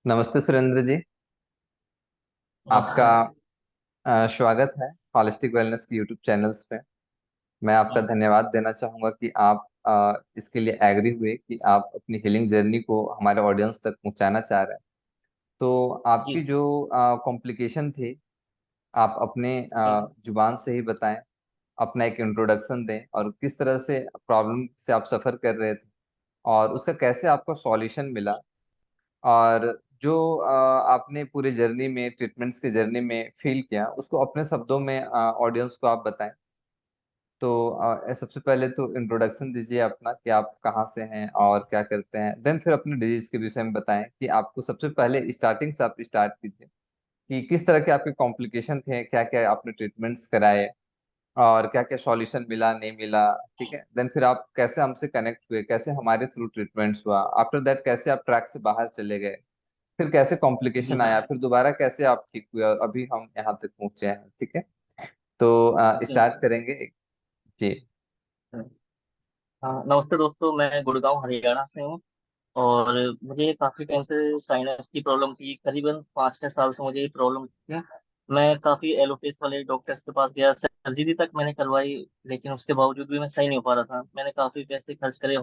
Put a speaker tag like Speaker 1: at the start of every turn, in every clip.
Speaker 1: नमस्ते सुरेंद्र जी। आपका
Speaker 2: नमस्ते।
Speaker 1: स्वागत है हॉलिस्टिक वेलनेस के यूट्यूब चैनल्स पे। मैं आपका धन्यवाद देना चाहूँगा कि आप इसके लिए एग्री हुए कि आप अपनी हीलिंग जर्नी को हमारे ऑडियंस तक पहुंचाना चाह रहे हैं। तो
Speaker 2: जी।
Speaker 1: आपकी जो कॉम्प्लिकेशन थी, आप अपने
Speaker 2: हम्म,
Speaker 1: जुबान से ही बताएं, अपना एक इंट्रोडक्शन दें और किस तरह से प्रॉब्लम से आप सफ़र कर रहे थे और उसका कैसे आपको सॉल्यूशन मिला। और जो आपने पूरे जर्नी में, ट्रीटमेंट्स के जर्नी में फील किया, उसको अपने शब्दों में ऑडियंस को आप बताएं। तो सबसे पहले तो इंट्रोडक्शन दीजिए अपना कि आप कहाँ से हैं और क्या करते हैं। देन फिर अपने डिजीज के विषय में बताएं कि आपको सबसे पहले स्टार्टिंग से आप स्टार्ट कीजिए कि किस तरह के आपके कॉम्प्लिकेशन थे, क्या क्या आपने ट्रीटमेंट्स कराए और क्या क्या सॉल्यूशन मिला, नहीं मिला। ठीक है, देन फिर आप कैसे हमसे कनेक्ट हुए, कैसे हमारे थ्रू ट्रीटमेंट्स हुआ, आफ्टर दैट कैसे आप ट्रैक से बाहर चले गए, फिर कैसे
Speaker 2: जी।
Speaker 1: कॉम्प्लिकेशन आया, फिर दोबारा कैसे आप ठीक हुए और अभी हम यहाँ तक पहुंचे हैं। ठीक है, तो स्टार्ट
Speaker 2: बिल्कुल।
Speaker 1: करेंगे। जी।
Speaker 2: हाँ, नमस्ते दोस्तों, मैं गुड़गांव हरियाणा से हूँ। और मुझे काफ़ी टाइम से साइनस की प्रॉब्लम थी, करीबन 5-6 साल से मुझे ये प्रॉब्लम थी। मैं काफ़ी एलोपैथ वाले डॉक्टर्स के पास गया, सर्जरी तक मैंने करवाई, लेकिन उसके बावजूद भी मैं सही नहीं हो पा रहा था। मैंने काफ़ी पैसे खर्च करे,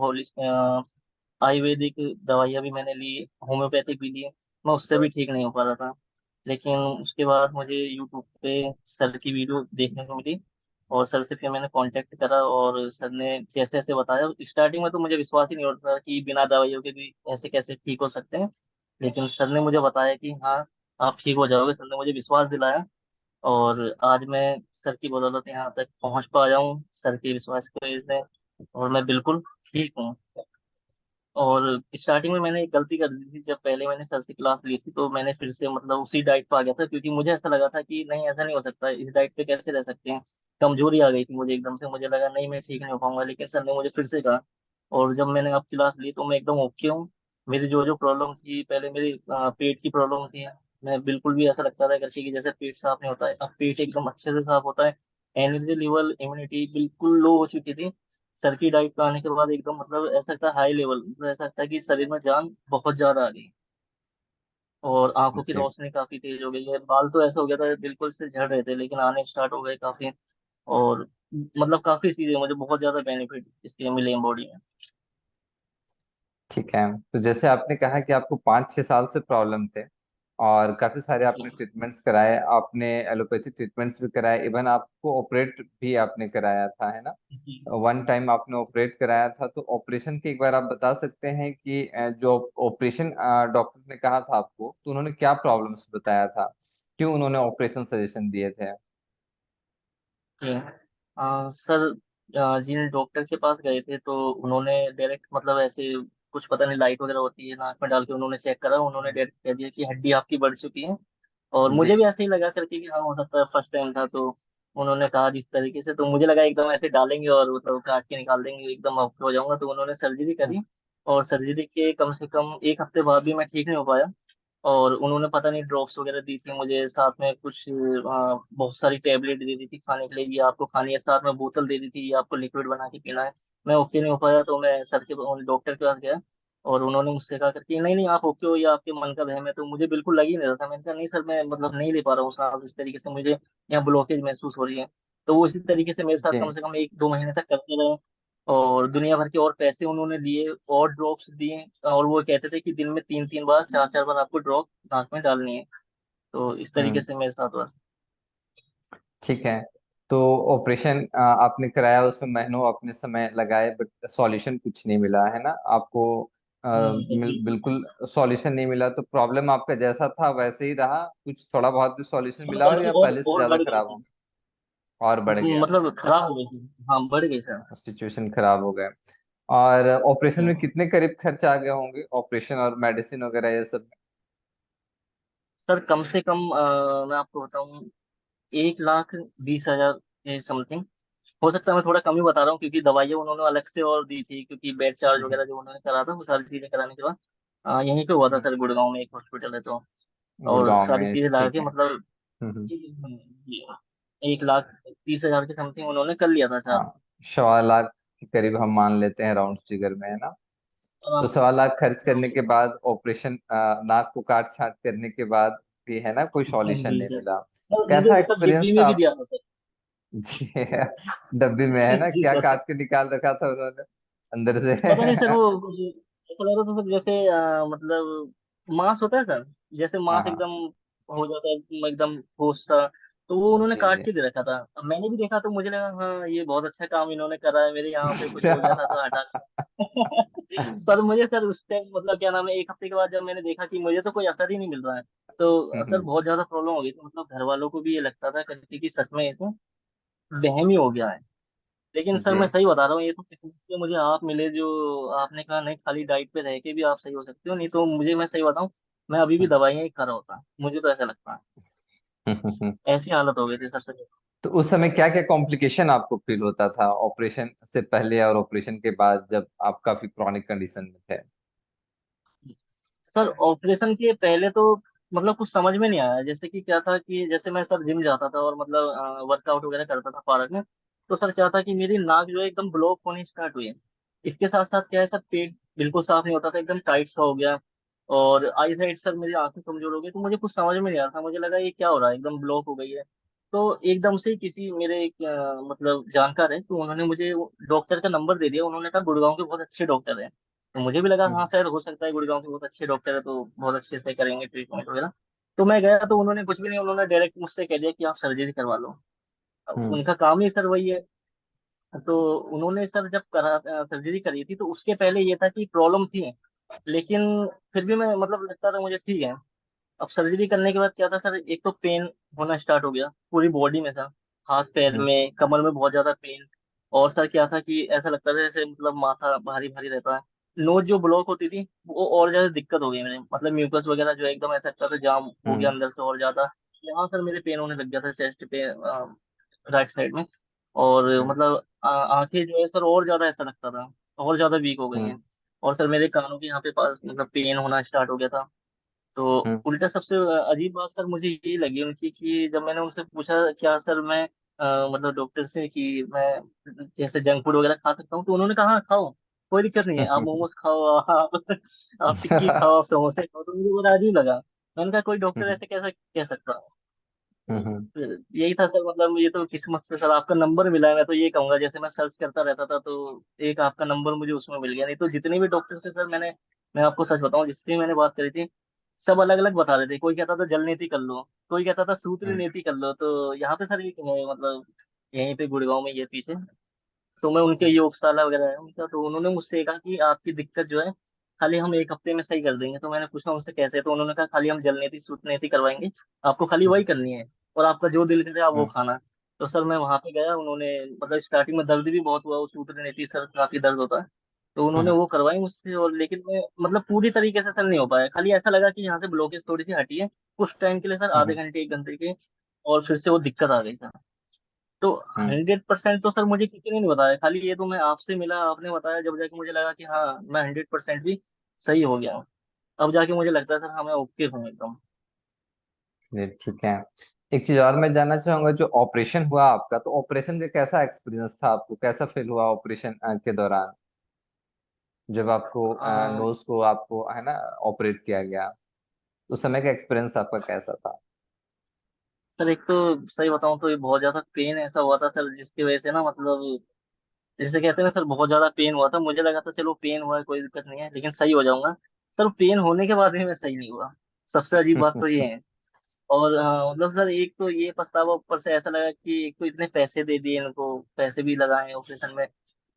Speaker 2: आयुर्वेदिक दवाइयाँ भी मैंने ली, होम्योपैथिक भी ली, मैं उससे भी ठीक नहीं हो पा रहा था। लेकिन उसके बाद मुझे यूट्यूब पे सर की वीडियो देखने को मिली, और सर से फिर मैंने कांटेक्ट करा, और सर ने जैसे जैसे बताया, स्टार्टिंग में तो मुझे विश्वास ही नहीं होता था कि बिना दवाइयों के भी ऐसे कैसे ठीक हो सकते हैं। लेकिन सर ने मुझे बताया कि हाँ, आप ठीक हो जाओगे। सर ने मुझे विश्वास दिलाया, और आज मैं सर की बदौलत यहाँ तक पहुँच पाया हूँ, सर के विश्वास की वजह से। और मैं बिल्कुल ठीक हूँ। और स्टार्टिंग में मैंने एक गलती कर दी थी, जब पहले मैंने सर से क्लास ली थी तो मैंने फिर से मतलब उसी डाइट पे आ गया था, क्योंकि मुझे ऐसा लगा था कि नहीं, ऐसा नहीं हो सकता, इस डाइट पे कैसे रह सकते हैं। कमजोरी आ गई थी मुझे एकदम से, मुझे लगा नहीं, मैं ठीक नहीं हो पाऊंगा। लेकिन सर ने मुझे फिर से कहा, और जब मैंने अब क्लास ली तो मैं एकदम ओके हूँ। मेरी जो जो प्रॉब्लम थी पहले, मेरी पेट की प्रॉब्लम थी, मैं बिल्कुल भी ऐसा लगता था करके कि जैसे पेट साफ नहीं होता है, अब पेट एकदम अच्छे से साफ होता है। एनर्जी लेवल, इम्यूनिटी बिल्कुल लो हो चुकी थी। सर की डाइट पे आने के बाद एकदम मतलब ऐसा लगता है हाई लेवल, मतलब ऐसा लगता है कि शरीर में जान बहुत ज्यादा आ गई। और आंखों की
Speaker 1: ओके।
Speaker 2: रोशनी काफी तेज हो गई है, बाल तो ऐसा हो गया था बिल्कुल से झड़ रहे थे, लेकिन आने स्टार्ट हो गए काफी। और मतलब काफी चीजें मुझे बहुत ज्यादा बेनिफिट इसके मिले बॉडी में।
Speaker 1: ठीक है, तो जैसे आपने कहा कि आपको 5-6 साल से प्रॉब्लम थे और काफी सारे आपने
Speaker 2: जी।
Speaker 1: ट्रीटमेंट्स कराए, आपने एलोपैथी ट्रीटमेंट्स भी कराए, इवन आपको ऑपरेट भी आपने कराया था, है ना?
Speaker 2: जी।
Speaker 1: वन टाइम आपने ऑपरेट कराया था, तो ऑपरेशन के एक बार आप बता सकते हैं कि जो ऑपरेशन डॉक्टर ने कहा था आपको, तो उन्होंने क्या प्रॉब्लम्स बताया था, क्यों उन्होंने ऑपरेशन सजेशन दिए थे?
Speaker 2: जी। सर, जिन डॉक्टर के पास गए थे तो उन्होंने डायरेक्ट मतलब ऐसे कुछ पता नहीं, लाइट वगैरह होती है नाक में डाल के, उन्होंने चेक करा, उन्होंने डायरेक्ट कह दिया कि हड्डी आपकी बढ़ चुकी है। और
Speaker 1: जी।
Speaker 2: मुझे भी ऐसे ही लगा करके कि हाँ, हो सकता है, फर्स्ट टाइम था तो उन्होंने कहा जिस तरीके से, तो मुझे लगा एकदम ऐसे डालेंगे और मतलब काट के निकाल देंगे, एकदम ओके हो जाऊंगा। तो उन्होंने सर्जरी करी, और सर्जरी के कम से कम 1 हफ्ते बाद भी मैं ठीक नहीं हो पाया। और उन्होंने पता नहीं ड्रॉप्स वगैरह दी थी मुझे, साथ में कुछ बहुत सारी टेबलेट दे दी थी खाने के लिए, ये आपको खानी है, साथ में बोतल दे दी थी, ये आपको लिक्विड बना के पीना है। मैं ओके नहीं हो पाया, तो मैं सर के डॉक्टर के पास गया, और उन्होंने मुझसे कहा करके नहीं नहीं, आप ओके हो, या आपके मन का वहम है। तो मुझे बिल्कुल लग ही नहीं रहा था, मैंने कहा नहीं सर, मैं मतलब नहीं ले पा रहा हूँ सांस, इस तरीके से मुझे यहाँ ब्लॉकेज महसूस हो रही है। तो वो इसी तरीके से मेरे साथ
Speaker 1: जी।
Speaker 2: कम से कम 1-2 महीने तक करते रहे। और दुनिया भर के और पैसे उन्होंने लिए, और ड्रॉप्स दिए, और वो कहते थे कि दिन में 3-3 बार, 4-4 बार आपको ड्रॉप नाक में डालनी है। तो इस तरीके
Speaker 1: हम्म।
Speaker 2: से मेरे साथ हुआ।
Speaker 1: ठीक है, तो ऑपरेशन आपने कराया, उसमें महीनों आपने समय लगाए, बट सॉल्यूशन कुछ नहीं मिला, है ना आपको?
Speaker 2: सर, बिल्कुल
Speaker 1: बिल्कुल सॉल्यूशन नहीं मिला, तो प्रॉब्लम आपका जैसा था वैसे ही रहा, कुछ थोड़ा बहुत भी सॉल्यूशन मिला और
Speaker 2: बल्कि
Speaker 1: या पहले से
Speaker 2: और
Speaker 1: ज्यादा
Speaker 2: बढ़ गई
Speaker 1: खराब
Speaker 2: सर।
Speaker 1: हो और बढ़ गया?
Speaker 2: मतलब खराब हो गई सर, हाँ बढ़ गई सर।
Speaker 1: सिचुएशन खराब हो गए। और ऑपरेशन में
Speaker 2: हम्म।
Speaker 1: कितने करीब खर्च आ गए होंगे, ऑपरेशन और मेडिसिन वगैरह ये सब?
Speaker 2: सर कम से कम मैं आपको बताऊं, 1,20,000 के समथिंग। हो सकता है मैं थोड़ा कम ही बता रहा हूँ, क्योंकि दवाइयाँ उन्होंने अलग से और दी थी, क्योंकि बेड चार्ज
Speaker 1: हम्म।
Speaker 2: वगैरह जो उन्होंने करा था, वो सारी चीजें कराने के बाद यहीं पे हुआ था
Speaker 1: हम्म।
Speaker 2: सर, गुड़गांव में एक हॉस्पिटल है तो। और
Speaker 1: गुड़गांव
Speaker 2: सारी
Speaker 1: में,
Speaker 2: चीजें लगा
Speaker 1: ठीक
Speaker 2: के
Speaker 1: है।
Speaker 2: मतलब
Speaker 1: हम्म।
Speaker 2: जी, 1,30,000 के समथिंग उन्होंने कर लिया था सर।
Speaker 1: हाँ, 1.25 लाख के करीब हम मान लेते हैं, राउंड फिगर में, है ना? तो
Speaker 2: आराम से।
Speaker 1: 1.25 लाख खर्च
Speaker 2: हाँ
Speaker 1: करने के बाद ऑपरेशन, नाक को काट छांट करने के बाद भी है ना, कोई सॉल्यूशन
Speaker 2: जी
Speaker 1: नहीं
Speaker 2: सर।
Speaker 1: मिला।
Speaker 2: और
Speaker 1: कैसा
Speaker 2: मुझे सर
Speaker 1: एक्सपीरियंस
Speaker 2: डिब्बी
Speaker 1: था
Speaker 2: में भी
Speaker 1: आप?
Speaker 2: दिया था सर।
Speaker 1: जी। डब्बी में है ना,
Speaker 2: जी
Speaker 1: क्या
Speaker 2: सर।
Speaker 1: काट के निकाल रखा था उन्होंने अंदर से?
Speaker 2: पता नहीं सर, वो कुछ ऐसा लग रहा था सर, जैसे मतलब मांस होता है सर, जैसे
Speaker 1: हाँ
Speaker 2: मांस
Speaker 1: हाँ।
Speaker 2: एकदम हो जाता है एकदम ठोस सा। तो वो उन्होंने
Speaker 1: जी
Speaker 2: काट
Speaker 1: जी।
Speaker 2: के दे रखा था। अब मैंने भी देखा तो मुझे लगा हाँ ये बहुत अच्छा काम इन्होंने करा है, मेरे यहाँ पे कुछ हो गया था तो हटा। पर मुझे सर उस टाइम मतलब क्या नाम है, 1 हफ्ते के बाद जब मैंने देखा कि मुझे तो कोई असर ही नहीं मिल रहा है, तो सर
Speaker 1: हम्म,
Speaker 2: बहुत ज्यादा प्रॉब्लम हो गई थी। मतलब घर वालों को भी ये लगता था कि सच में इसमें वहम ही हो गया है। लेकिन सर
Speaker 1: जी।
Speaker 2: मैं सही बता रहा हूँ, ये तो किस्मत से मुझे आप मिले, जो आपने कहा नहीं खाली डाइट पे रह के भी आप सही हो सकते हो, नहीं तो मुझे, मैं सही बताऊँ, मैं अभी भी दवाइयाँ ही खा रहा होता, मुझे तो ऐसा लगता है। ऐसी हालत हो गई थी सर से।
Speaker 1: तो उस समय क्या क्या कॉम्प्लिकेशन आपको फील होता था, ऑपरेशन से पहले और ऑपरेशन के बाद, जब आप काफी क्रॉनिक कंडीशन में थे?
Speaker 2: सर ऑपरेशन के पहले तो मतलब कुछ समझ में नहीं आया। जैसे कि क्या था कि जैसे मैं सर जिम जाता था और मतलब वर्कआउट वगैरह करता था पार्क में, तो सर क्या था कि मेरी नाक जो है एकदम ब्लॉक होनी स्टार्ट हुई है। इसके साथ साथ क्या है सर, पेट बिल्कुल साफ नहीं होता था, एकदम टाइट सा हो गया। और आई साइड सर मेरी आंखें कमजोर हो गई, तो मुझे कुछ समझ में नहीं आ रहा था, मुझे लगा ये क्या हो रहा है, एकदम ब्लॉक हो गई है। तो एकदम से किसी मेरे एक मतलब जानकार है, तो उन्होंने मुझे डॉक्टर का नंबर दे दिया। उन्होंने कहा गुड़गांव के बहुत अच्छे डॉक्टर हैं। तो मुझे भी लगा हाँ
Speaker 1: हम्म
Speaker 2: शायद हो सकता है, गुड़गांव के बहुत अच्छे डॉक्टर है तो बहुत अच्छे से करेंगे ट्रीटमेंट वगैरह। तो मैं गया तो उन्होंने कुछ भी नहीं, उन्होंने डायरेक्ट मुझसे कह दिया कि आप सर्जरी करवा लो। अब
Speaker 1: हम्म
Speaker 2: उनका काम ही सर वही है। तो उन्होंने सर जब करा सर्जरी करी थी, तो उसके पहले ये था कि प्रॉब्लम थी, लेकिन फिर भी मैं मतलब लगता था मुझे ठीक है। अब सर्जरी करने के बाद क्या था सर, एक तो पेन होना स्टार्ट हो गया पूरी बॉडी में सर, हाथ पैर
Speaker 1: हम्म
Speaker 2: में कमर में बहुत ज्यादा पेन। और सर क्या था कि ऐसा लगता था जैसे मतलब माथा भारी भारी रहता है। नोज जो ब्लॉक होती थी वो और ज्यादा दिक्कत हो गई मेरे, मतलब म्यूकस वगैरह जो है एकदम ऐसा लगता था जाम हो गया
Speaker 1: हम्म
Speaker 2: अंदर से और ज्यादा। यहाँ सर मेरे पेन होने लग गया था चेस्ट पे, राइट साइड में। और
Speaker 1: हम्म
Speaker 2: मतलब आंखें जो है सर और ज्यादा ऐसा लगता था, और ज्यादा वीक हो गई हैं।
Speaker 1: हम्म
Speaker 2: और सर मेरे कानों के यहाँ पे पास मतलब पेन होना स्टार्ट हो गया था। तो
Speaker 1: हम्म
Speaker 2: उल्टा सबसे अजीब बात सर मुझे यही लगी उनकी, कि जब मैंने उनसे पूछा क्या सर मैं मतलब डॉक्टर से कि मैं जैसे जंक फूड वगैरह खा सकता हूँ, तो उन्होंने कहा हाँ खाओ, कोई दिक्कत नहीं है, आप मोमोज खाओ, आप टिक्की खाओ, आप समोसे खाओ। तो मुझे बड़ा अजीब लगा। मैंने कहा कोई डॉक्टर
Speaker 1: हम्म
Speaker 2: ऐसे कैसे कह सकता है।
Speaker 1: हम्म
Speaker 2: फिर यही था सर, मतलब ये तो किस्मत से सर आपका नंबर मिला है, मैं तो ये कहूंगा। जैसे मैं सर्च करता रहता था तो एक आपका नंबर मुझे उसमें मिल गया, नहीं तो जितने भी डॉक्टर से सर मैं आपको सच बताऊं जिससे मैंने बात करी थी, सब अलग अलग बता रहे थे। कोई कहता था जल नीति कर लो, कोई कहता था सूत्र
Speaker 1: हम्म
Speaker 2: नीति कर लो। तो यहाँ पे सर एक है मतलब यहीं पे गुड़गांव में ये पीछे, तो मैं उनके योगशाला वगैरह है उनका, तो उन्होंने मुझसे कहा कि आपकी दिक्कत जो है खाली हम 1 हफ्ते में सही कर देंगे। तो मैंने पूछा उनसे कैसे, तो उन्होंने कहा खाली हम जल नीति सूत्र नीति करवाएंगे, आपको खाली वही करनी है, और आपका जो दिल करे आप वो
Speaker 1: हम्म
Speaker 2: खाना। तो सर मैं वहां पे गया, उन्होंने मतलब स्टार्टिंग में दर्द भी बहुत हुआ, वो सूत्र नीति सर काफी दर्द होता है। तो उन्होंने
Speaker 1: हम्म
Speaker 2: वो करवाई मुझसे, और लेकिन मैं मतलब पूरी तरीके से सर नहीं हो पाया, खाली ऐसा लगा कि यहाँ से ब्लॉकेज थोड़ी सी हटी है कुछ टाइम के लिए सर, आधे
Speaker 1: हम्म
Speaker 2: घंटे 1 घंटे के, और फिर से वो दिक्कत आ गई सर। तो
Speaker 1: हम्म
Speaker 2: 100% तो सर मुझे किसी ने नहीं बताया, खाली ये तो मैं आपसे मिला, आपने बताया, जब जाके मुझे लगा कि हाँ मैं 100% भी सही हो गया हूँ। अब जाके मुझे लगता है सर हाँ मैं ओके हूँ एकदम।
Speaker 1: चलिए, ठीक है। एक चीज और मैं जानना चाहूंगा, जो ऑपरेशन हुआ आपका, तो ऑपरेशन का कैसा एक्सपीरियंस था, आपको कैसा फील हुआ ऑपरेशन के दौरान, जब आपको
Speaker 2: आ,
Speaker 1: नोज को आपको है ना ऑपरेट किया गया, उस समय का एक्सपीरियंस आपका कैसा था?
Speaker 2: सर एक तो सही बताऊँ तो ये बहुत ज्यादा पेन ऐसा हुआ था सर, जिसकी वजह से ना मतलब जिसे कहते हैं ना सर, बहुत ज्यादा पेन हुआ था। मुझे लगा था चलो पेन हुआ है कोई दिक्कत नहीं है, लेकिन सही हो जाऊंगा। सर पेन होने के बाद भी मैं सही नहीं हुआ, सबसे अजीब बात तो ये है। और मतलब सर एक तो ये पछतावा ऊपर से ऐसा लगा कि एक तो इतने पैसे दे दिए इनको, पैसे भी लगाए ऑपरेशन में,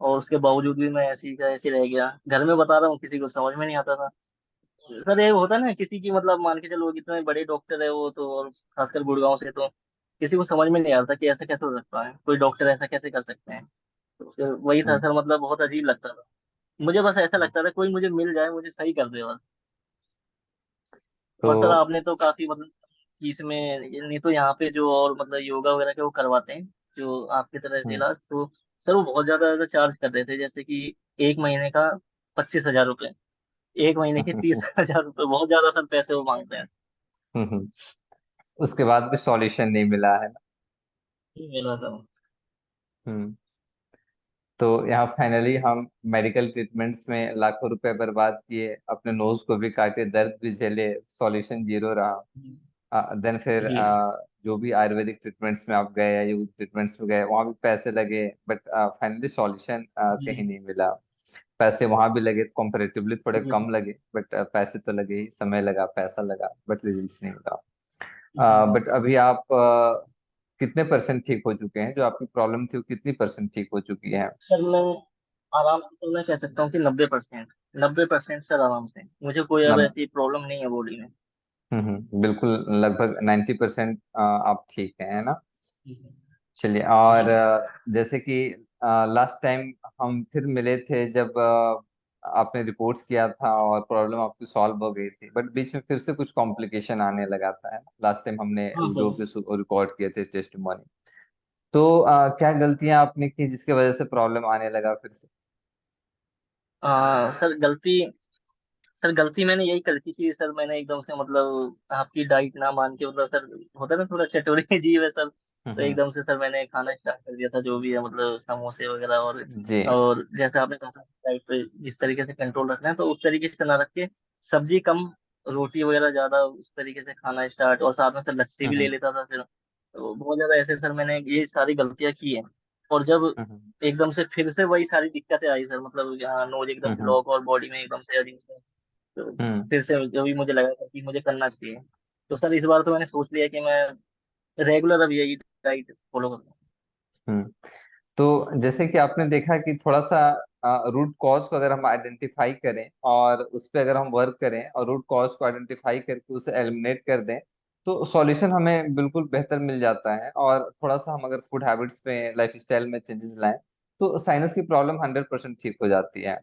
Speaker 2: और उसके बावजूद भी मैं ऐसे ही का ऐसे रह गया। घर में बता रहा हूँ किसी को समझ में नहीं आता था। सर ये होता है ना किसी की मतलब मान के चलो कितने बड़े डॉक्टर है वो तो, और खासकर गुड़गांव से, तो किसी को समझ में नहीं आता कि ऐसा कैसे हो सकता है, कोई डॉक्टर ऐसा कैसे कर सकते हैं। तो फिर वही था
Speaker 1: हम्म,
Speaker 2: सर, मतलब बहुत अजीब लगता था। मुझे बस ऐसा लगता था कोई मुझे मिल जाए, मुझे सही कर दे बस।
Speaker 1: तो
Speaker 2: और सर आपने तो काफी मतलब इसमें, नहीं तो यहाँ पे जो और मतलब योगा वगैरह के वो करवाते हैं जो आपकी तरह से
Speaker 1: हम्म
Speaker 2: इलाज, तो सर वो बहुत ज्यादा ज्यादा चार्ज कर रहे थे। जैसे कि 1 महीने का 25,000 रुपये, 1 महीने के 30,000 रुपये, बहुत ज्यादा सर पैसे वो मांगते हैं।
Speaker 1: हम्म। उसके बाद भी सॉल्यूशन नहीं मिला है ना?
Speaker 2: ये मिला सर।
Speaker 1: हम्म तो यहाँ फाइनली हम मेडिकल ट्रीटमेंट्स में लाखों रुपए बर्बाद किए, अपने नोज को भी काटे, दर्द भी झेले, सॉल्यूशन जीरो
Speaker 2: जी।
Speaker 1: रहा। देन फिर
Speaker 2: जी।
Speaker 1: जो भी आयुर्वेदिक ट्रीटमेंट्स में आप गए या योग ट्रीटमेंट्स में गए, वहाँ भी पैसे लगे, बट फाइनली सॉल्यूशन
Speaker 2: जी।
Speaker 1: कहीं नहीं मिला। पैसे वहां भी लगे, कंपैरेटिवली थोड़े
Speaker 2: जी।
Speaker 1: कम लगे, बट पैसे तो लगे ही, समय लगा, पैसा लगा, बट रिजल्ट्स नहीं
Speaker 2: जी।
Speaker 1: मिला। बट अभी आप कितने परसेंट ठीक हो चुके हैं? जो आपकी प्रॉब्लम थी वो कितनी परसेंट ठीक हो चुकी है?
Speaker 2: सर मैं आराम से सर मैं कह सकता हूँ कि 90%। 90% सर आराम से, मुझे कोई अब
Speaker 1: नब
Speaker 2: ऐसी प्रॉब्लम नहीं है बॉडी में।
Speaker 1: बिल्कुल, लगभग 90% आप ठीक हैं, है ना?
Speaker 2: जी।
Speaker 1: चलिए, और
Speaker 2: जी।
Speaker 1: जैसे कि लास्ट टाइम हम फिर मिले थे जब आपने रिपोर्ट्स किया था और प्रॉब्लम आपकी सॉल्व हो गई थी, बट बीच में फिर से कुछ कॉम्प्लिकेशन आने लगा था, है ना? लास्ट टाइम हमने
Speaker 2: हाँ
Speaker 1: वीडियो
Speaker 2: सर।
Speaker 1: पे रिकॉर्ड किए थे टेस्टिमोनी। तो क्या गलतियां आपने की जिसकी वजह से प्रॉब्लम आने लगा फिर से?
Speaker 2: सर गलती मैंने यही करी थी कि सर मैंने एकदम से मतलब आपकी डाइट ना मान के, मतलब सर होता है ना थोड़ा चटोरे जीव है सर, तो
Speaker 1: हम्म।
Speaker 2: एकदम से सर मैंने खाना स्टार्ट कर दिया था जो भी है, मतलब समोसे वगैरह।
Speaker 1: जी।
Speaker 2: और जैसे आपने कहा डाइट पे जिस तरीके से कंट्रोल रखना है, तो उस तरीके से ना रख के सब्जी कम, रोटी वगैरह ज्यादा, उस तरीके से खाना स्टार्ट, और साथ में सर लस्सी भी ले
Speaker 1: हम्म।
Speaker 2: लेता था फिर। तो बहुत ज्यादा ऐसे सर मैंने ये सारी गलतियां की हैं। और जब
Speaker 1: हम्म।
Speaker 2: एकदम से फिर से वही सारी दिक्कतें आई सर, मतलब यहाँ नोज एकदम
Speaker 1: हम्म।
Speaker 2: ब्लॉक और बॉडी में एकदम से अजीब से, तो
Speaker 1: हम्म।
Speaker 2: फिर से जो भी मुझे लगा था कि मुझे करना चाहिए, तो सर इस बार तो मैंने सोच लिया कि मैं रेगुलर अब यही डाइट फॉलो करूँगा।
Speaker 1: हम्म। तो जैसे कि आपने देखा कि थोड़ा सा रूट कॉज को अगर हम आइडेंटिफाई करें और उस पर अगर हम वर्क करें और रूट कॉज को आइडेंटिफाई करके उसे एलिमिनेट कर दें, तो सॉल्यूशन हमें बिल्कुल बेहतर मिल जाता है। और थोड़ा सा हम अगर फूड हैबिट्स पे, लाइफ स्टाइल में चेंजेस लाएं, तो साइनस की प्रॉब्लम 100% ठीक हो जाती है।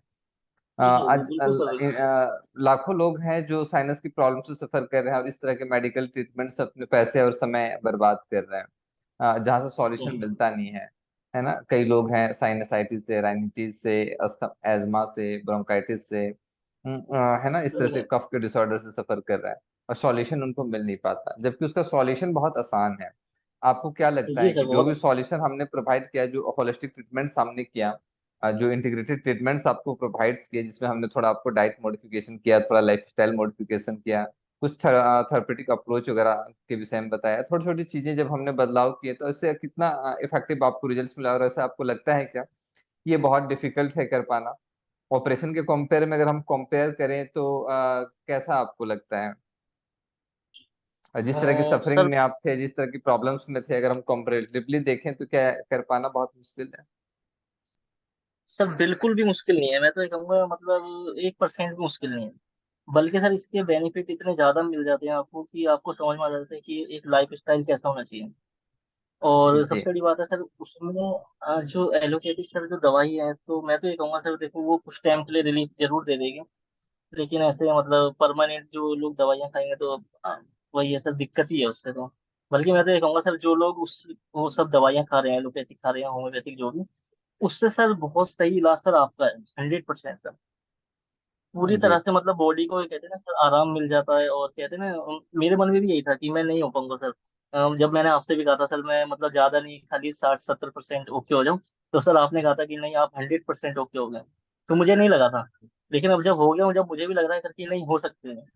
Speaker 2: जी सर,
Speaker 1: आज
Speaker 2: बिल्कुल सर, बिल्कुल।
Speaker 1: लाखों लोग हैं जो साइनस की प्रॉब्लम से सफर कर रहे हैं और इस तरह के मेडिकल ट्रीटमेंट से अपने पैसे और समय बर्बाद कर रहे हैं, जहाँ से सॉल्यूशन
Speaker 2: जी।
Speaker 1: मिलता नहीं है ना? कई लोग हैं साइनसाइटिस से, राइनिटिस से, एज्मा से, ब्रोंकाइटिस से, है ना, इस तरह से कफ के डिसऑर्डर से सफर कर रहे हैं, और सॉल्यूशन उनको मिल नहीं पाता, जबकि उसका सॉल्यूशन बहुत आसान है। आपको क्या लगता
Speaker 2: जी
Speaker 1: है
Speaker 2: सर,
Speaker 1: कि जो
Speaker 2: बहुत
Speaker 1: भी
Speaker 2: अच्छा।
Speaker 1: सॉल्यूशन हमने प्रोवाइड किया, जो होलिस्टिक ट्रीटमेंट्स हमने किया, जो इंटीग्रेटेड ट्रीटमेंट्स आपको प्रोवाइड किए, जिसमें हमने थोड़ा आपको डाइट मॉडिफिकेशन किया, थोड़ा लाइफस्टाइल मॉडिफिकेशन किया, कुछ थेरेपेटिक अप्रोच वगैरह के विषय में बताया, छोटी छोटी चीजें जब हमने बदलाव किए, तो इससे कितना इफेक्टिव आपको रिजल्ट्स मिला? और ऐसा आपको लगता है क्या कि ये बहुत डिफिकल्ट है कर पाना? ऑपरेशन के कंपेयर में अगर हम कंपेयर करें तो कैसा आपको लगता है? और जिस तरह की सफरिंग
Speaker 2: सर
Speaker 1: में आप थे, जिस तरह की प्रॉब्लम्स में थे, अगर हम कंपैरेटिवली देखें तो क्या कर पाना बहुत मुश्किल है?
Speaker 2: सर बिल्कुल भी मुश्किल नहीं है, मैं तो ये कहूँगा मतलब 1% भी मुश्किल नहीं है। बल्कि सर इसके बेनिफिट इतने ज्यादा मिल जाते हैं आपको कि आपको समझ में आ जाता है कि एक लाइफ स्टाइल कैसा होना चाहिए। और
Speaker 1: जी।
Speaker 2: सबसे बड़ी बात है सर उसमें जो एलोपैथिक सर जो दवाई है, तो मैं तो ये कहूँगा सर देखो वो कुछ टाइम के लिए रिलीफ जरूर दे देगी, लेकिन ऐसे मतलब परमानेंट जो लोग दवाइयाँ खाएंगे तो वही है सर, दिक्कत ही है उससे तो। बल्कि मैं तो ये कहूँगा सर जो लोग उस वो सब दवाइयाँ खा रहे हैं, एलोपैथिक खा रहे हैं, होम्योपैथिक जो भी, उससे सर बहुत सही इलाज सर आपका है, 100% सर। पूरी
Speaker 1: जी।
Speaker 2: तरह से मतलब बॉडी को ये कहते हैं ना सर आराम मिल जाता है। और कहते हैं ना मेरे मन में भी यही था कि मैं नहीं हो पाऊंगा सर। जब मैंने आपसे भी कहा था सर मैं मतलब ज्यादा नहीं, खाली 60-70% ओके हो जाऊं, तो सर आपने कहा था कि नहीं आप 100% ओके हो गए। तो मुझे नहीं लगा था, लेकिन अब जब हो गया हूं, जब मुझे भी लग रहा है सर कि नहीं हो सकते हैं।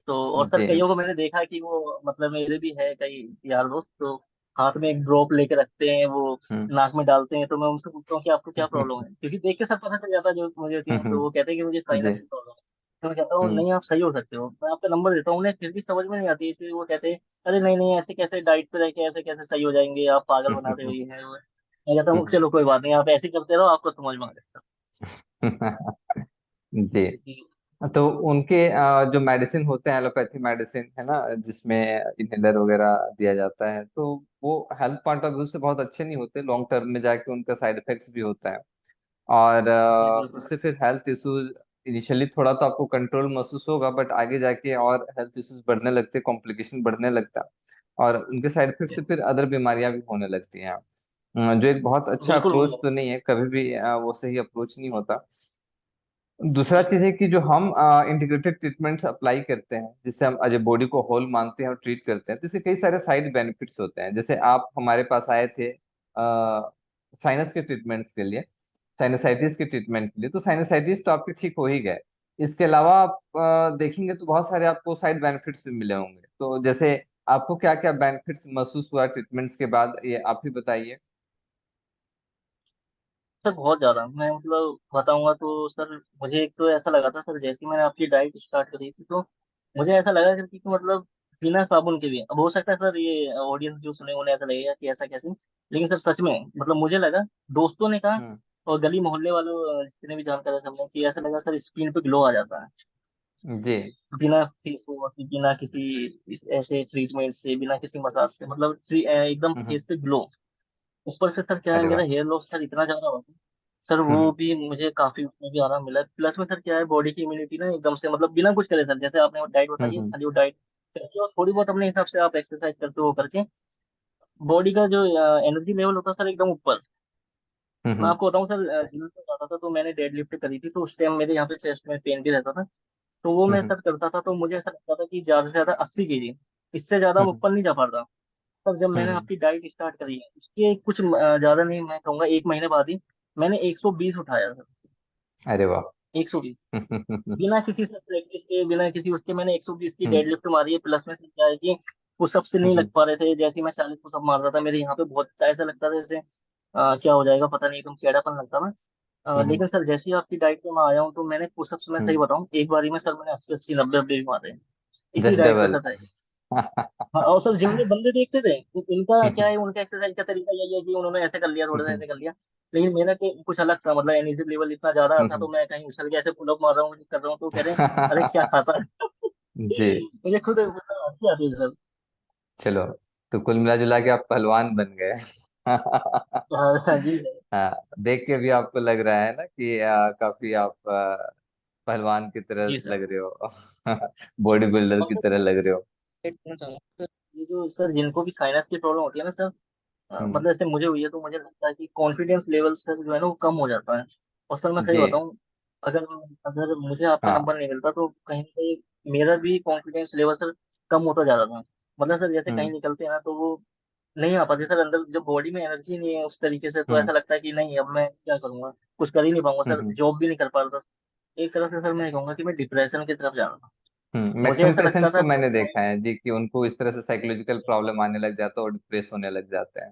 Speaker 2: तो और सर
Speaker 1: जी।
Speaker 2: कईयों को मैंने देखा है कि वो मतलब मेरे भी है कई यार दोस्त, तो हाथ में एक ड्रॉप लेके रखते हैं वो,
Speaker 1: हम्म।
Speaker 2: नाक में डालते हैं। तो मैं उनसे पूछता हूँ कि आपको क्या प्रॉब्लम है, क्योंकि देख के सब पता चल जाता है जो मुझे होती है, तो वो कहते हैं कि मुझे
Speaker 1: जी।
Speaker 2: साइनस की प्रॉब्लम है। तो मैं कहता हूँ
Speaker 1: हम्म।
Speaker 2: नहीं आप सही हो सकते हो, मैं आपका नंबर देता हूँ उन्हें, फिर भी समझ में नहीं आती, इसलिए वो कहते हैं अरे नहीं नहीं ऐसे कैसे डाइट पे रह के ऐसे कैसे सही हो जाएंगे, आप पागल बनाते हो ये है वो है। मैं कहता हूँ चलो कोई बात नहीं, आप ऐसे ही करते रहो, आपको समझ में आ जाएगा।
Speaker 1: जी।
Speaker 2: जी।
Speaker 1: तो उनके जो मेडिसिन होते हैं, एलोपैथी मेडिसिन, है ना, जिसमें इनहेलर वगैरह दिया जाता है, तो वो हेल्थ पॉइंट ऑफ व्यू से बहुत अच्छे नहीं होते, लॉन्ग टर्म में जाके उनका साइड इफेक्ट्स भी होता है। और
Speaker 2: जी बिल्कुल।
Speaker 1: उससे फिर हेल्थ इश्यूज, इनिशियली थोड़ा तो आपको कंट्रोल महसूस होगा, बट आगे जाके और हेल्थ इश्यूज बढ़ने लगते, कॉम्प्लिकेशन बढ़ने लगता, और उनके साइड इफेक्ट से फिर अदर बीमारियां भी होने लगती हैं। जो एक बहुत अच्छा
Speaker 2: बिल्कुल
Speaker 1: अप्रोच
Speaker 2: बिल्कुल।
Speaker 1: तो नहीं है, कभी भी वो सही अप्रोच नहीं होता। दूसरा चीज है कि जो हम इंटीग्रेटेड ट्रीटमेंट्स अप्लाई करते हैं, जिससे हम अजय बॉडी को होल मानते हैं और ट्रीट करते हैं, तो इसके कई सारे साइड बेनिफिट्स होते हैं। जैसे आप हमारे पास आए थे साइनस के ट्रीटमेंट्स के लिए, साइनसाइटिस के ट्रीटमेंट के लिए, तो साइनसाइटिस तो आपके ठीक हो ही गए। इसके अलावा आप देखेंगे तो बहुत सारे आपको साइड बेनिफिट्स भी मिले होंगे। तो जैसे आपको क्या क्या बेनिफिट्स महसूस हुआ ट्रीटमेंट्स के बाद, ये आप ही बताइए।
Speaker 2: सर बहुत ज्यादा, मैं मतलब बताऊंगा तो सर, मुझे एक तो ऐसा लगा था सर, जैसे ही मैंने आपकी डाइट स्टार्ट करी थी तो मुझे ऐसा लगा कि मतलब बिना साबुन के भी, अब हो सकता है सर ये ऑडियंस जो सुने उन्हें ऐसा लगेगा कि ऐसा कैसे, लेकिन सर सच में मतलब मुझे लगा, दोस्तों ने कहा
Speaker 1: हम्म।
Speaker 2: और गली मोहल्ले वालों जितने भी जानकार है सबने, कि ऐसा लगा सर स्किन पे ग्लो आ जाता है
Speaker 1: जी।
Speaker 2: बिना फेस वॉश, बिना किसी ऐसे ट्रीटमेंट से, बिना किसी मसाज से, मतलब एकदम
Speaker 1: हम्म।
Speaker 2: फेस पे ग्लो। ऊपर से सर क्या है,
Speaker 1: अरे
Speaker 2: मेरा
Speaker 1: वाह।
Speaker 2: हेयर लॉस सर इतना ज्यादा हुआ था सर, वो
Speaker 1: हम्म।
Speaker 2: भी मुझे काफी उसमें भी आराम मिला। प्लस में सर क्या है, बॉडी की इम्यूनिटी ना एकदम से, मतलब बिना कुछ करे सर, जैसे आपने डाइट बताई है,
Speaker 1: हम्म।
Speaker 2: खाली वो डाइट करके और थोड़ी बहुत अपने हिसाब से आप एक्सरसाइज करते हो करके, बॉडी का जो एनर्जी लेवल होता है सर एकदम ऊपर। मैं
Speaker 1: हम्म।
Speaker 2: आपको बताऊं सर, जिम में जाता था तो मैंने डेड लिफ्ट करी थी, तो उस टाइम मेरे यहाँ पे चेस्ट में पेन भी रहता था। तो वो मैं
Speaker 1: हम्म।
Speaker 2: सर करता था तो मुझे ऐसा लगता था कि ज्यादा से ज्यादा 80 केजी, इससे ज्यादा मैं
Speaker 1: हम्म।
Speaker 2: ऊपर नहीं जा पाता। पर जब मैंने
Speaker 1: हम्म।
Speaker 2: आपकी डाइट स्टार्ट करी है, उसके कुछ ज्यादा नहीं, मैं कहूंगा 1 महीने बाद ही मैंने 120 उठाया था।
Speaker 1: अरे वाह।
Speaker 2: 120,
Speaker 1: हम्म।
Speaker 2: बिना किसी से प्रैक्टिस के, बिना किसी उसके, मैंने 120 की डेड लिफ्ट मारी है। प्लस में से क्या है कि पुशअप से नहीं लग
Speaker 1: हम्म।
Speaker 2: पा रहे थे, जैसे ही मैं 40 पुशअप मार रहा था मेरे यहाँ पे बहुत ऐसा लगता था जैसे क्या हो जाएगा पता नहीं, एकदम टेढ़ापन लगता था।
Speaker 1: हम्म।
Speaker 2: लेकिन सर जैसे ही आपकी डाइट पे मैं आया हूँ तो मैंने पुशअप्स में सही
Speaker 1: हम्म।
Speaker 2: बताऊँ, एक बारी में सर मैंने 80 80 90 90 भी मारे हैं, इसी
Speaker 1: जस्ट
Speaker 2: डाइट पे
Speaker 1: डबल।
Speaker 2: सर है। हाँ, और सर जिम में बंदे देखते थे तो इनका क्या है, उनका एक्सरसाइज का तरीका यही है कि उन्होंने ऐसे कर लिया, थोड़ा सा ऐसे कर लिया। लेकिन मेरा कुछ अलग था, मतलब एनर्जी लेवल इतना ज्यादा था, तो मैं कहीं उछल के ऐसे पुलअप मार रहा हूँ, कर रहा हूँ, तो कह रहे हैं अरे क्या खाता है।
Speaker 1: जी।
Speaker 2: मुझे खुद मतलब हंसी आती है सर।
Speaker 1: चलो, तो कुल मिला जुला के आप पहलवान बन गए।
Speaker 2: हाँ हाँ जी
Speaker 1: हाँ, देख के भी आपको लग रहा है ना कि काफी आप पहलवान की तरह
Speaker 2: जी सर।
Speaker 1: लग रहे हो। बॉडी बिल्डर
Speaker 2: और
Speaker 1: की
Speaker 2: सर
Speaker 1: तरह लग रहे हो।
Speaker 2: एक कहना चाहूंगा सर, ये जो सर जिनको भी साइनस की प्रॉब्लम होती है ना सर,
Speaker 1: हम्म।
Speaker 2: मतलब जैसे मुझे हुई है, तो मुझे लगता है कि कॉन्फिडेंस लेवल सर जो है ना वो कम हो जाता है। और सर मैं सही
Speaker 1: जी।
Speaker 2: बताऊं, अगर अगर मुझे आपका
Speaker 1: हाँ।
Speaker 2: नंबर नहीं मिलता तो कहीं ना कहीं मेरा भी कॉन्फिडेंस लेवल सर कम होता जा रहा था। मतलब सर जैसे कहीं
Speaker 1: हम्म।
Speaker 2: निकलते हैं ना तो वो नहीं आ पाती सर, अंदर जब बॉडी में एनर्जी नहीं है उस तरीके से, तो
Speaker 1: हम्म।
Speaker 2: ऐसा लगता है कि नहीं अब मैं क्या करूंगा, कुछ कर ही नहीं पाऊंगा सर,
Speaker 1: हम्म।
Speaker 2: जॉब भी नहीं कर पा रहा था। एक तरह से सर मैं कहूंगा कि मैं डिप्रेशन की तरफ जा रहा था। मुझे
Speaker 1: मैक्सिमम
Speaker 2: ऐसा लगता
Speaker 1: पेशेंट्स
Speaker 2: था
Speaker 1: को
Speaker 2: सर,
Speaker 1: मैंने देखा है जी कि उनको इस तरह से साइकोलॉजिकल प्रॉब्लम आने लग जाता है और डिप्रेस होने लग जाते हैं।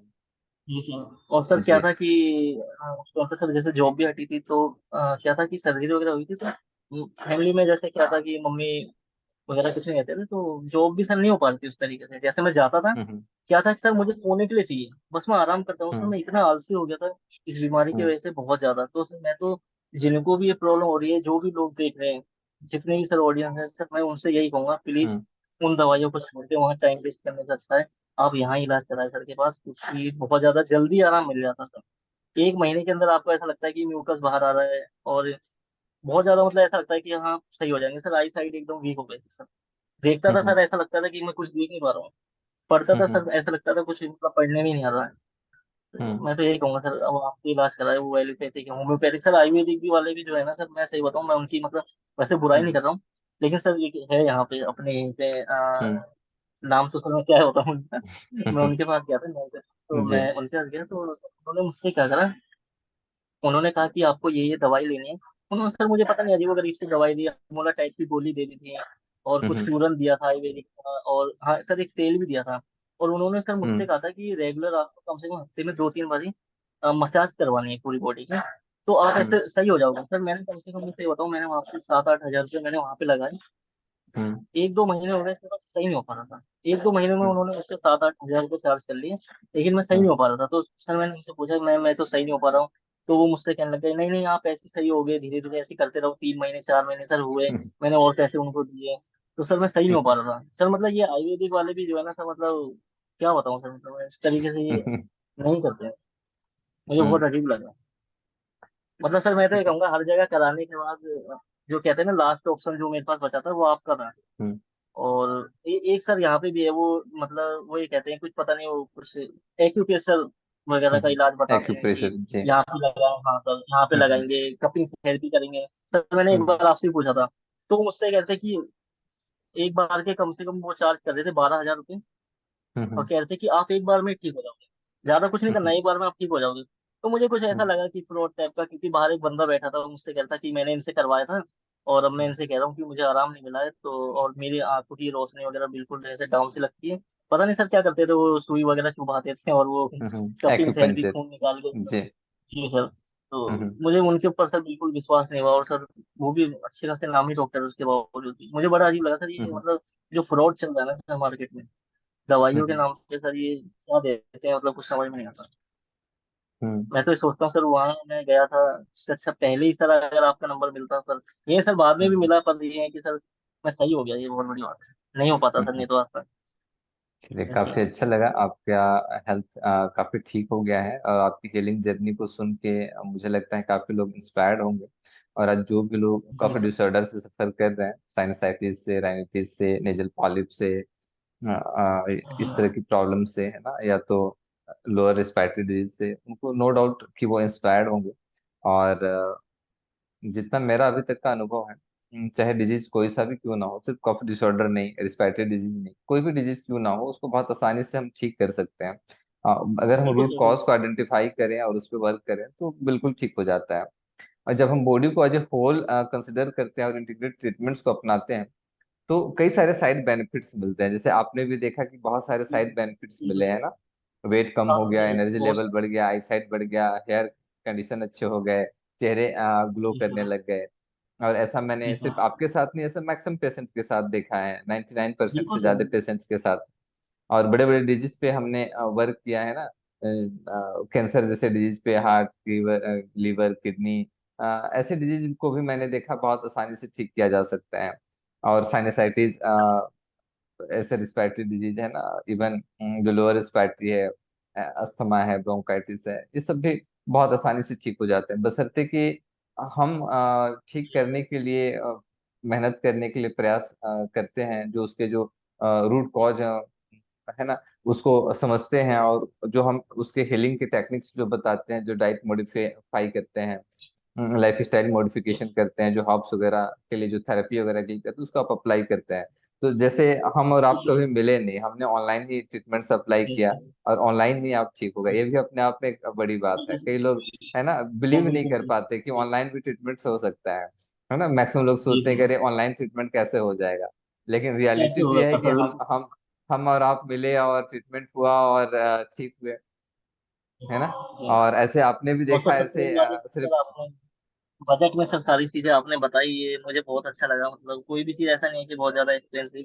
Speaker 2: जी सर। और सर क्या
Speaker 1: जी।
Speaker 2: था कि उस वक्त सर जैसे जॉब भी हटी थी, तो क्या था कि सर्जरी वगैरह हुई थी, तो फैमिली में जैसे क्या था कि मम्मी वगैरह कुछ नहीं कहते थे, तो जॉब भी सर नहीं हो पा रही थी उस तरीके से जैसे मैं जाता था।
Speaker 1: हम्म।
Speaker 2: क्या था कि सर मुझे सोने के लिए चाहिए, बस मैं आराम करता हूँ सर,
Speaker 1: हम्म।
Speaker 2: मैं इतना आलसी हो गया था इस बीमारी की
Speaker 1: हम्म।
Speaker 2: वजह से बहुत ज्यादा। तो सर मैं तो, जिनको भी ये प्रॉब्लम हो रही है, जो भी लोग देख रहे हैं, जितने भी सर ऑडियंस है सर, मैं उनसे यही कहूंगा, प्लीज
Speaker 1: हम्म।
Speaker 2: उन दवाइयों को छोड़ के वहाँ टाइम वेस्ट करने से अच्छा है आप यहाँ इलाज कराएं सर के पास, क्योंकि बहुत ज्यादा जल्दी आराम मिल जाता है सर। 1 महीने के अंदर आपको ऐसा लगता है कि म्यूकस बाहर आ रहा है, और बहुत ज्यादा मतलब ऐसा लगता है कि हाँ सही हो जाएंगे सर। आई साइड एकदम वीक हो गई थी सर, देखता था
Speaker 1: हम्म।
Speaker 2: सर ऐसा लगता था कि मैं कुछ देख नहीं पा रहा हूँ, पढ़ता था
Speaker 1: हम्म।
Speaker 2: सर ऐसा लगता था कुछ मतलब पढ़ने में ही नहीं आ रहा है। तो
Speaker 1: हम्म।
Speaker 2: मैं तो यही कहूंगा सर, अब आपसे इलाज कराए, वो एलोपैथिक होम्योपैथिक सर, आयुर्वेदिक भी वाले भी जो है ना सर, मैं सही बताऊं, मैं उनकी मतलब वैसे बुराई नहीं
Speaker 1: हम्म।
Speaker 2: कर रहा हूँ, लेकिन सर ये है यहाँ पे अपने यहीं पे
Speaker 1: हम्म।
Speaker 2: नाम तो सर मैं क्या होता हूँ उनका। मैं
Speaker 1: हम्म।
Speaker 2: उनके पास गया था नहीं, तो
Speaker 1: जी।
Speaker 2: मैं उनके पास गया तो उन्होंने मुझसे क्या करा, उन्होंने कहा कि आपको ये दवाई लेनी है। उन्होंने सर मुझे पता नहीं अजीबो गरीब सी दवाई दी, मोला टाइप की गोली दे दी थी, और कुछ
Speaker 1: हम्म।
Speaker 2: चूरन दिया था आयुर्वेदिक का, और हाँ सर एक तेल भी दिया था। और उन्होंने सर मुझसे
Speaker 1: हम्म।
Speaker 2: कहा था कि रेगुलर आपको कम से कम हफ्ते में 2 3 बारी मसाज करवानी है पूरी बॉडी की, तो आप
Speaker 1: हम्म।
Speaker 2: ऐसे सही हो जाओगे सर। मैंने कम से कम, मैं सही बताऊँ, मैंने वहाँ पे 7 8 हज़ार रुपये मैंने वहाँ पे लगाए।
Speaker 1: हम्म।
Speaker 2: 1 2 महीने हो गए इसके बाद सही नहीं हो पा रहा था। 1 2 महीने में
Speaker 1: हम्म।
Speaker 2: उन्होंने मुझसे 7 8 हज़ार रुपये चार्ज कर लिए, लेकिन मैं सही नहीं
Speaker 1: हम्म।
Speaker 2: हो पा रहा था। तो सर मैंने उनसे पूछा, मैं तो सही नहीं हो पा रहा हूँ। तो वो मुझसे कहने लगे, नहीं नहीं आप ऐसे सही हो गए, धीरे धीरे ऐसे करते रहो, 3 महीने 4 महीने सर हुए, मैंने और पैसे उनको दिए। तो सर मैं सही नहीं हो पा रहा था सर, मतलब ये आयुर्वेदिक वाले भी जो है ना सर, मतलब क्या बताऊँ सर, मतलब इस तरीके से ये नहीं करते हैं। मुझे बहुत
Speaker 1: हम्म।
Speaker 2: अजीब लगा। मतलब सर मैं तो ये कहूंगा, हर जगह कराने के बाद जो कहते हैं ना लास्ट ऑप्शन जो मेरे पास बचा था वो आप कर रहे हैं।
Speaker 1: हम्म।
Speaker 2: और एक सर यहाँ पे भी है, वो मतलब वो ये कहते हैं कुछ पता नहीं, वो कुछ एक्यूप्रेशर वगैरह का इलाज बताते हैं कि
Speaker 1: एक्यूप्रेशर जी।
Speaker 2: यहाँ पे लगाएं, हाँ सर यहाँ पे
Speaker 1: हम्म।
Speaker 2: लगाएंगे, कपिंग थेरेपी करेंगे। सर मैंने एक
Speaker 1: हम्म।
Speaker 2: बार आपसे भी पूछा था, तो वो मुझसे कहते हैं कि एक बार के कम से कम वो चार्ज कर रहे थे 12 हज़ार रुपये, और
Speaker 1: हम्म।
Speaker 2: कह रहे थे कि आप एक बार में ठीक हो जाओगे, ज्यादा कुछ नहीं करना,
Speaker 1: हम्म।
Speaker 2: एक बार में आप ठीक हो जाओगे। तो मुझे कुछ ऐसा
Speaker 1: हम्म,
Speaker 2: लगा कि फ्रॉड टाइप का, क्योंकि बाहर एक बंदा बैठा था, वो मुझसे कह रहा था कि मैंने इनसे करवाया था और अब मैं
Speaker 1: हम्म,
Speaker 2: इनसे कह रहा हूँ कि मुझे आराम नहीं मिला है, तो और मेरी आंखों की रोशनी वगैरह बिल्कुल जैसे डाउन से लगती है। पता नहीं सर क्या करते थे, वो सुई वगैरह चुभाते थे और वो कपिंग थेरेपी,
Speaker 1: एक्यूपंक्चर।
Speaker 2: खून निकाल के।
Speaker 1: जी।
Speaker 2: जी सर। तो
Speaker 1: हम्म,
Speaker 2: मुझे उनके ऊपर सर बिल्कुल विश्वास नहीं हुआ, और सर वो भी अच्छे खासे नामी डॉक्टर उसके बावजूद भी मुझे बड़ा अजीब लगा सर, ये
Speaker 1: हम्म,
Speaker 2: मतलब जो फ्रॉड चल रहा है ना सर मार्केट में
Speaker 1: हम्म,
Speaker 2: दवाइयों के नाम पे, सर ये क्या देते हैं, मतलब कुछ समझ में नहीं आता।
Speaker 1: हम्म,
Speaker 2: मैं तो ये सोचता हूँ सर, वहाँ मैं गया था इससे अच्छा पहले ही सर अगर आपका नंबर मिलता सर, ये सर बाद में भी
Speaker 1: हम्म,
Speaker 2: मिला, पर ये है कि सर मैं सही हो गया, ये बहुत बड़ी बात है, नहीं हो पाता सर
Speaker 1: हम्म।
Speaker 2: नहीं तो आज तक।
Speaker 1: चलिए,
Speaker 2: ऐसे
Speaker 1: काफी अच्छा लगा आपका हेल्थ काफी ठीक हो गया है, और आपकी हीलिंग जर्नी को सुन के मुझे लगता है काफी लोग इंस्पायर्ड होंगे। और आज जो भी लोग
Speaker 2: जी
Speaker 1: काफी
Speaker 2: सर।
Speaker 1: डिसऑर्डर से सफर कर रहे हैं, साइनसाइटिस से, राइनाइटिस से, नेजल पॉलिप से, इस तरह
Speaker 2: हाँ
Speaker 1: की प्रॉब्लम से, है ना, या तो लोअर रिस्पिरेटरी डिजीज से, उनको नो डाउट कि वो इंस्पायर्ड होंगे। और जितना मेरा अभी तक का अनुभव है, चाहे डिजीज कोई सा भी क्यों ना हो, सिर्फ कफ डिसऑर्डर नहीं, रिस्पिरेटरी डिजीज नहीं, कोई भी डिजीज क्यों ना हो, उसको बहुत आसानी से हम ठीक कर सकते हैं। अगर हम
Speaker 2: बिल्कुल
Speaker 1: रूट
Speaker 2: सही
Speaker 1: कॉज
Speaker 2: बिल्कुल।
Speaker 1: को आइडेंटिफाई करें और उस पर वर्क करें तो बिल्कुल ठीक हो जाता है। और जब हम बॉडी को एज ए होल कंसिडर करते हैं और इंटीग्रेट ट्रीटमेंट्स को अपनाते हैं, तो कई सारे साइड बेनिफिट्स मिलते हैं। जैसे आपने भी देखा कि बहुत सारे साइड बेनिफिट्स
Speaker 2: बिल्कुल
Speaker 1: मिले हैं ना। वेट कम हो
Speaker 2: काफी
Speaker 1: गया,
Speaker 2: सारे
Speaker 1: एनर्जी
Speaker 2: बहुत
Speaker 1: लेवल बढ़ गया, आई साइट बढ़ गया, हेयर कंडीशन अच्छे हो गए, चेहरे ग्लो
Speaker 2: जी
Speaker 1: करने
Speaker 2: सर।
Speaker 1: लग गए। और ऐसा
Speaker 2: जी
Speaker 1: मैंने
Speaker 2: सर।
Speaker 1: सिर्फ आपके साथ नहीं, ऐसा मैक्सिमम पेशेंट्स के साथ देखा है, 99%
Speaker 2: बिल्कुल
Speaker 1: से
Speaker 2: सर।
Speaker 1: ज्यादा पेशेंट्स के साथ। और बड़े बड़े डिजीज पे हमने वर्क किया है ना, कैंसर जैसे डिजीज पे, हार्ट, लीवर, लीवर, किडनी, ऐसे डिजीज को भी मैंने देखा बहुत आसानी से ठीक किया जा सकता है। और साइनसाइटिस, ऐसे रिस्पिरेटरी डिजीज है ना, इवन जो लोअर रिस्पिरेटरी है, अस्थमा है, ब्रोंकाइटिस है, ये सब भी बहुत आसानी से ठीक हो जाते हैं, बशर्ते कि हम ठीक करने के लिए मेहनत करने के लिए प्रयास करते हैं, जो उसके जो रूट कॉज है ना, उसको समझते हैं, और जो हम उसके हीलिंग के टेक्निक्स जो बताते हैं, जो डाइट मॉडिफाई करते हैं, लाइफ स्टाइल मॉडिफिकेशन करते हैं, जो हर्ब्स वगैरह के लिए जो थेरेपी वगैरह के लिए करते हैं, उसको आप अप्लाई करते हैं। तो जैसे हम और आप कभी मिले नहीं, हमने ऑनलाइन ही ट्रीटमेंट्स अप्लाई किया, और ऑनलाइन ही आप ठीक हो गए, ये भी अपने आप में एक बड़ी बात है। कई लोग, है ना, बिलीव नहीं कर
Speaker 2: बिल्कुल।
Speaker 1: पाते कि ऑनलाइन भी ट्रीटमेंट्स हो सकता है ना। मैक्सिमम लोग
Speaker 2: जी
Speaker 1: सोचते हैं कि
Speaker 2: सर।
Speaker 1: अरे ऑनलाइन ट्रीटमेंट कैसे हो जाएगा। लेकिन रियलिटी
Speaker 2: कैसे
Speaker 1: तो
Speaker 2: होगा
Speaker 1: यह है कि
Speaker 2: सर
Speaker 1: हम
Speaker 2: बिल्कुल।
Speaker 1: हम और आप मिले और ट्रीटमेंट हुआ और ठीक हुए, है ना।
Speaker 2: जी।
Speaker 1: और ऐसे आपने भी
Speaker 2: और सर
Speaker 1: देखा,
Speaker 2: सबसे
Speaker 1: ऐसे
Speaker 2: बड़ी बात है कि
Speaker 1: सिर्फ।
Speaker 2: सर आपने बजट में सर सारी चीजें आपने बताई, ये मुझे बहुत अच्छा लगा, मतलब कोई भी चीज ऐसा नहीं है कि बहुत ज्यादा एक्सपेंसिव,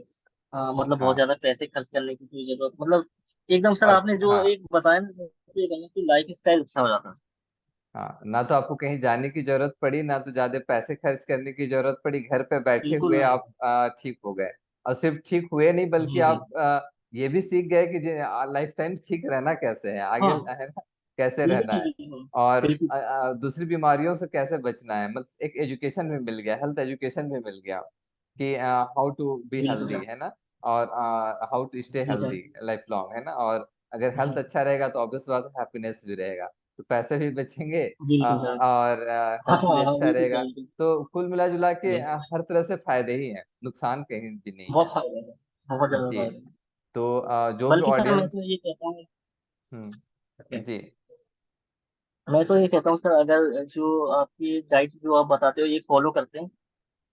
Speaker 2: मतलब बहुत
Speaker 1: हाँ,
Speaker 2: ज्यादा पैसे खर्च करने की कोई जरूरत, मतलब एकदम सर
Speaker 1: और
Speaker 2: आपने जो
Speaker 1: हाँ,
Speaker 2: एक बताया ना, तो ये कहना कि लाइफ स्टाइल अच्छा हो जाता है।
Speaker 1: हाँ, ना तो आपको कहीं जाने की जरूरत पड़ी, ना तो ज्यादा पैसे खर्च करने की जरूरत पड़ी, घर पे बैठे
Speaker 2: बिल्कुल
Speaker 1: हुए
Speaker 2: नहीं।
Speaker 1: आप ठीक हो गए। और सिर्फ ठीक हुए नहीं, बल्कि
Speaker 2: जी जी।
Speaker 1: आप ये भी सीख गए कि लाइफ टाइम ठीक रहना कैसे है, आगे,
Speaker 2: हाँ
Speaker 1: है ना, कैसे रहना
Speaker 2: बिल्कुल
Speaker 1: है।
Speaker 2: बिल्कुल।
Speaker 1: और
Speaker 2: बिल्कुल
Speaker 1: दूसरी बीमारियों से कैसे बचना है, मतलब एक एजुकेशन भी मिल गया, हेल्थ एजुकेशन भी मिल गया, कि हाउ टू बी
Speaker 2: बिल्कुल
Speaker 1: हेल्दी,
Speaker 2: सर।
Speaker 1: है ना, और हाउ टू स्टे
Speaker 2: जी सर।
Speaker 1: हेल्दी लाइफ लॉन्ग, है ना। और अगर हेल्थ
Speaker 2: जी।
Speaker 1: अच्छा रहेगा तो ऑब्वियस बात है हैप्पीनेस भी रहेगा, तो पैसे भी बचेंगे,
Speaker 2: बिल्कुल सर।
Speaker 1: और
Speaker 2: हाँ
Speaker 1: हेल्थ भी
Speaker 2: हाँ हाँ,
Speaker 1: अच्छा
Speaker 2: बिल्कुल
Speaker 1: रहेगा।
Speaker 2: सर बिल्कुल।
Speaker 1: तो कुल मिला जुला के
Speaker 2: जी।
Speaker 1: हर तरह से फायदे ही हैं, नुकसान कहीं भी नहीं है।
Speaker 2: बहुत फायदा है सर, बहुत ज्यादा
Speaker 1: जी।
Speaker 2: फायदा है।
Speaker 1: तो जो भी
Speaker 2: बल्कि सर मैं तो
Speaker 1: ऑडियंस।
Speaker 2: ये कहता हूँ,
Speaker 1: जी।
Speaker 2: मैं तो ये कहता हूँ सर, अगर जो आपकी डाइट जो आप बताते हो ये फॉलो करते हैं,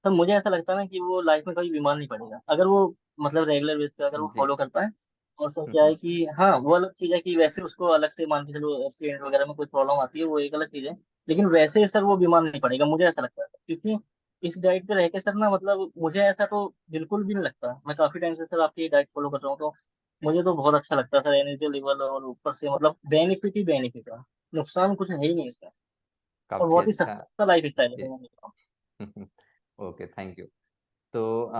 Speaker 2: तो मुझे ऐसा लगता है ना कि वो लाइफ में कभी बीमार नहीं पड़ेगा, अगर वो मतलब रेगुलर बेस पे अगर वो
Speaker 1: जी।
Speaker 2: फॉलो करता है। और सर क्या है कि हाँ वो अलग चीज़ है कि वैसे उसको अलग से मान के चलो एक्सीडेंट वगैरह में कोई प्रॉब्लम आती है, वो एक अलग चीज़ है, लेकिन वैसे सर वो बीमार नहीं पड़ेगा, मुझे ऐसा लगता है, क्योंकि इस डाइट पे रह के सर ना, मतलब मुझे ऐसा तो बिल्कुल भी नहीं लगता, मैं काफी टाइम से सर आपकी डाइट फॉलो कर रहा हूँ, तो मुझे तो बहुत अच्छा लगता है सर, एनर्जी लेवल और ऊपर से मतलब बेनिफिट ही बेनिफिट है, नुकसान कुछ है ही नहीं इसका, और
Speaker 1: काफी
Speaker 2: बहुत ही
Speaker 1: अच्छा।
Speaker 2: सस्ता लाइफ स्टाइल है
Speaker 1: जी।
Speaker 2: सर, मैं कहता हूँ।
Speaker 1: Okay, thank you. तो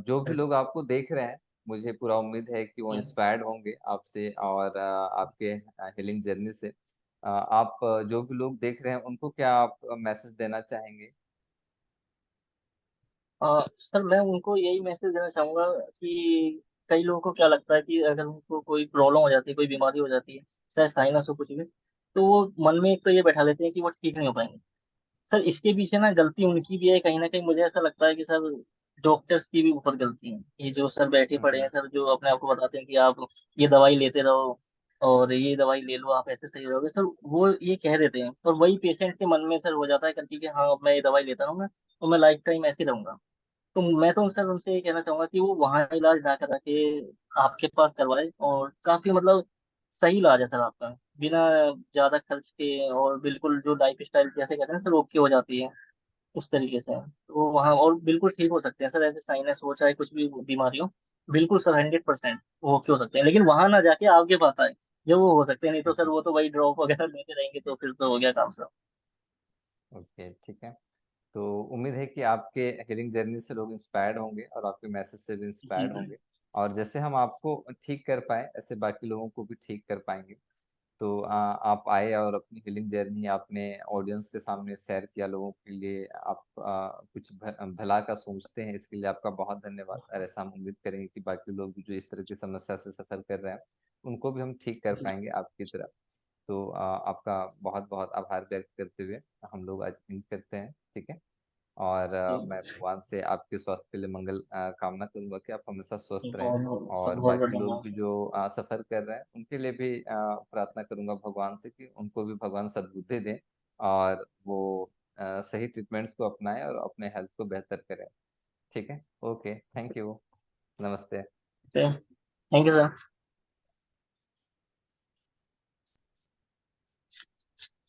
Speaker 1: जो भी लोग आपको देख रहे हैं, मुझे पूरा उम्मीद है कि वो इंस्पायर्ड होंगे आपसे और आपके हीलिंग जर्नी से। आप जो भी लोग देख रहे हैं उनको क्या आप मैसेज देना चाहेंगे?
Speaker 2: सर मैं उनको यही मैसेज देना चाहूंगा कि कई लोगों को क्या लगता है कि अगर उनको कोई प्रॉब्लम हो जाती है, कोई बीमारी हो जाती है, चाहे साइनस हो कुछ भी, तो वो मन में एक तो ये बैठा लेते हैं कि वो ठीक नहीं हो पाएंगे। सर इसके पीछे ना गलती उनकी भी है कहीं ना कहीं, मुझे ऐसा लगता है कि सर डॉक्टर्स की भी बहुत गलती है, ये जो सर बैठे पड़े हैं
Speaker 1: हम्म,
Speaker 2: सर, जो अपने आप को बताते हैं कि आप ये दवाई लेते रहो, और ये दवाई ले लो, आप ऐसे सही रहोगे सर, वो ये कह देते हैं, और वही पेशेंट के मन में सर हो जाता है कि ठीक है, हाँ अब मैं ये दवाई लेता रहूंगा तो मैं लाइफ टाइम ऐसे ही रहूंगा। तो मैं तो सर उनसे ये कहना चाहूंगा कि वो वहाँ इलाज ना करा के आपके पास करवाए, और काफी मतलब सही इलाज है सर आपका, बिना ज्यादा खर्च के, और बिल्कुल जो लाइफ स्टाइल जैसे कहते हैं सर ओके हो जाती है उस तरीके से। तो वहाँ और बिल्कुल ठीक हो सकते हैं सर, ऐसे साइनस हो चाहे कुछ भी बीमारी हो, बिल्कुल सर 100% वो ओके हो सकते हैं, लेकिन वहां ना जाके आपके पास आए जब वो हो सकते हैं, नहीं तो सर वो तो वही ड्रॉप वगैरह लेते रहेंगे तो फिर तो हो गया काम सर।
Speaker 1: ओके, ठीक है। तो उम्मीद है कि आपके हीलिंग जर्नी से लोग इंस्पायर्ड होंगे और आपके मैसेज से भी
Speaker 2: जी
Speaker 1: इंस्पायर्ड
Speaker 2: जी
Speaker 1: होंगे। और जैसे हम आपको ठीक कर पाए, ऐसे बाकी लोगों को भी ठीक कर पाएंगे। तो आप आए और अपनी हीलिंग जर्नी आपने ऑडियंस के सामने शेयर किया लोगों के लिए। आप कुछ भला का सोचते हैं, इसके लिए आपका बहुत धन्यवाद। और ऐसा हम उम्मीद करेंगे कि बाकी लोग भी जो इस तरह की समस्या से सफर कर रहे हैं, उनको भी हम ठीक कर
Speaker 2: जी
Speaker 1: पाएंगे आपकी तरह। तो आपका बहुत बहुत आभार व्यक्त करते हुए हम लोग आज एंड करते हैं, ठीक है। और मैं
Speaker 2: जी।
Speaker 1: भगवान से आपके स्वास्थ्य के लिए मंगल कामना करूंगा कि आप हमेशा स्वस्थ रहें।
Speaker 2: बहुत सब
Speaker 1: और
Speaker 2: बहुत
Speaker 1: बाकी
Speaker 2: बढ़िया
Speaker 1: लोग
Speaker 2: बात
Speaker 1: भी
Speaker 2: है।
Speaker 1: जो सफर कर रहे हैं उनके लिए भी प्रार्थना करूंगा भगवान से कि उनको भी भगवान सद्बुद्धि दें, और वो सही ट्रीटमेंट्स को अपनाएं और अपने हेल्थ को बेहतर करें। ठीक है, ओके, थैंक यू, नमस्ते।
Speaker 2: Thank you sir.